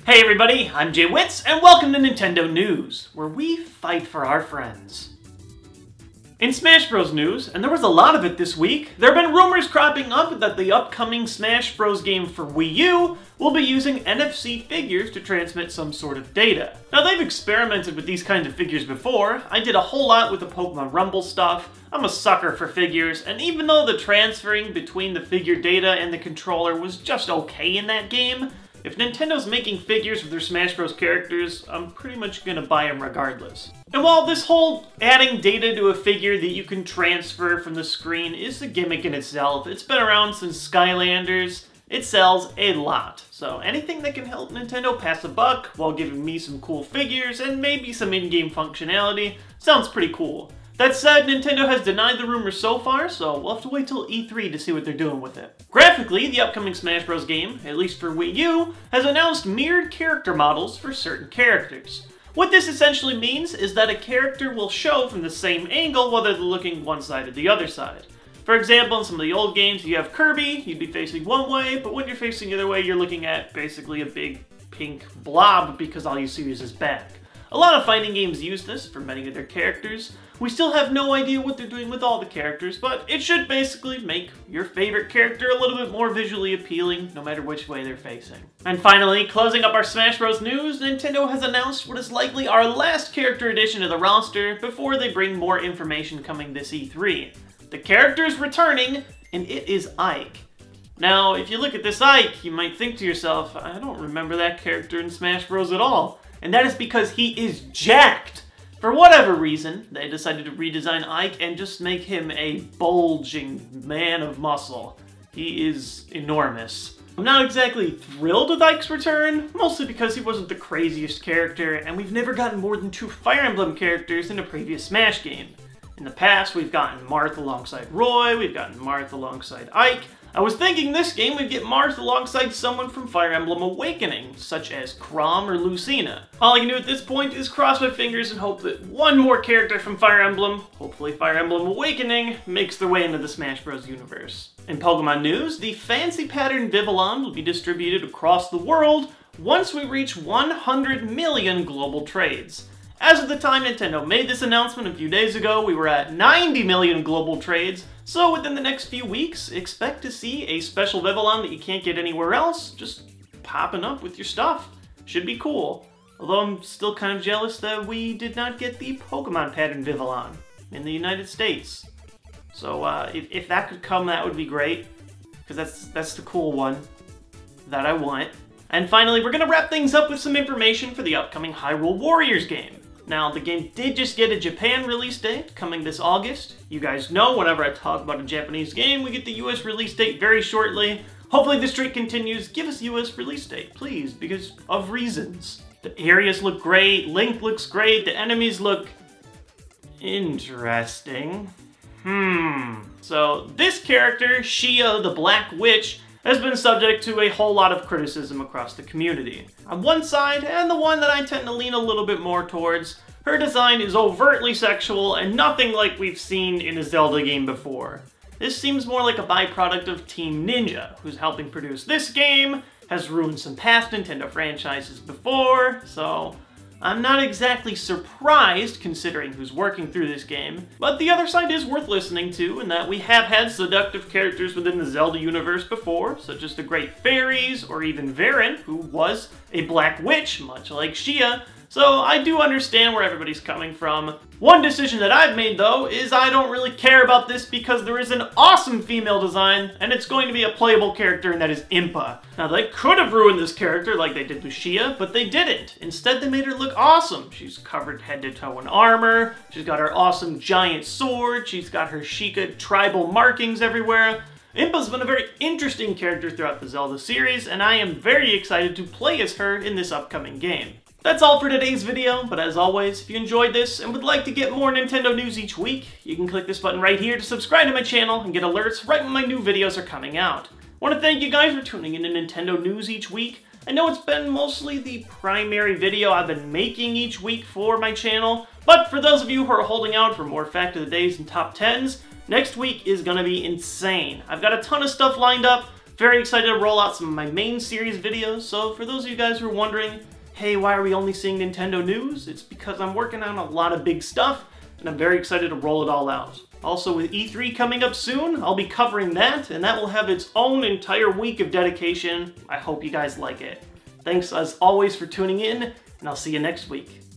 Hey everybody, I'm Jay Witz, and welcome to Nintendo News, where we fight for our friends. In Smash Bros. News, and there was a lot of it this week, there have been rumors cropping up that the upcoming Smash Bros. Game for Wii U will be using NFC Figures to transmit some sort of data. Now they've experimented with these kinds of figures before. I did a whole lot with the Pokemon Rumble stuff. I'm a sucker for figures, and even though the transferring between the figure data and the controller was just okay in that game, if Nintendo's making figures with their Smash Bros. Characters, I'm pretty much gonna buy them regardless. And while this whole adding data to a figure that you can transfer from the screen is a gimmick in itself, it's been around since Skylanders, it sells a lot. So anything that can help Nintendo pass a buck while giving me some cool figures and maybe some in-game functionality sounds pretty cool. That said, Nintendo has denied the rumors so far, so we'll have to wait till E3 to see what they're doing with it. Graphically, the upcoming Smash Bros. Game, at least for Wii U, has announced mirrored character models for certain characters. What this essentially means is that a character will show from the same angle whether they're looking one side or the other side. For example, in some of the old games, you have Kirby, you'd be facing one way, but when you're facing the other way, you're looking at basically a big pink blob because all you see is his back. A lot of fighting games use this for many of their characters. We still have no idea what they're doing with all the characters, but it should basically make your favorite character a little bit more visually appealing, no matter which way they're facing. And finally, closing up our Smash Bros. News, Nintendo has announced what is likely our last character addition to the roster before they bring more information coming this E3. The character is returning, and it is Ike. Now, if you look at this Ike, you might think to yourself, I don't remember that character in Smash Bros. At all. And that is because he is jacked. For whatever reason, they decided to redesign Ike and just make him a bulging man of muscle. He is enormous. I'm not exactly thrilled with Ike's return, mostly because he wasn't the craziest character, and we've never gotten more than 2 Fire Emblem characters in a previous Smash game. In the past, we've gotten Marth alongside Roy, we've gotten Marth alongside Ike. I was thinking this game would get Marth alongside someone from Fire Emblem Awakening, such as Chrom or Lucina. All I can do at this point is cross my fingers and hope that one more character from Fire Emblem, hopefully Fire Emblem Awakening, makes their way into the Smash Bros. Universe. In Pokemon news, the fancy pattern Vivillon will be distributed across the world once we reach 100 million global trades. As of the time Nintendo made this announcement a few days ago, we were at 90 million global trades, so within the next few weeks, expect to see a special Vivillon that you can't get anywhere else just popping up with your stuff. Should be cool. Although I'm still kind of jealous that we did not get the Pokemon pattern Vivillon in the United States. So if that could come, that would be great, because that's the cool one that I want. And finally, we're going to wrap things up with some information for the upcoming Hyrule Warriors game. Now, the game did just get a Japan release date coming this August. You guys know whenever I talk about a Japanese game, we get the US release date very shortly. Hopefully the streak continues. Give us US release date, please, because of reasons. The areas look great, Link looks great, the enemies look interesting. So this character, Shia the Black Witch, has been subject to a whole lot of criticism across the community. On one side, and the one that I tend to lean a little bit more towards, her design is overtly sexual and nothing like we've seen in a Zelda game before. This seems more like a byproduct of Team Ninja, who's helping produce this game, has ruined some past Nintendo franchises before, so I'm not exactly surprised considering who's working through this game, but the other side is worth listening to in that we have had seductive characters within the Zelda universe before, such as the Great Fairies, or even Varen, who was a black witch, much like Shia, so I do understand where everybody's coming from. One decision that I've made, though, is I don't really care about this because there is an awesome female design, and it's going to be a playable character, and that is Impa. Now, they could have ruined this character like they did with Shia, but they didn't. Instead, they made her look awesome. She's covered head to toe in armor, she's got her awesome giant sword, she's got her Sheikah tribal markings everywhere. Impa's been a very interesting character throughout the Zelda series, and I am very excited to play as her in this upcoming game. That's all for today's video, but as always, if you enjoyed this and would like to get more Nintendo news each week, you can click this button right here to subscribe to my channel and get alerts right when my new videos are coming out. I want to thank you guys for tuning in to Nintendo news each week. I know it's been mostly the primary video I've been making each week for my channel, but for those of you who are holding out for more Fact of the Days and Top 10s, next week is going to be insane. I've got a ton of stuff lined up, Very excited to roll out some of my main series videos, so for those of you guys who are wondering, hey, why are we only seeing Nintendo news? It's because I'm working on a lot of big stuff, and I'm very excited to roll it all out. Also, with E3 coming up soon, I'll be covering that, and that will have its own entire week of dedication. I hope you guys like it. Thanks as always for tuning in, and I'll see you next week.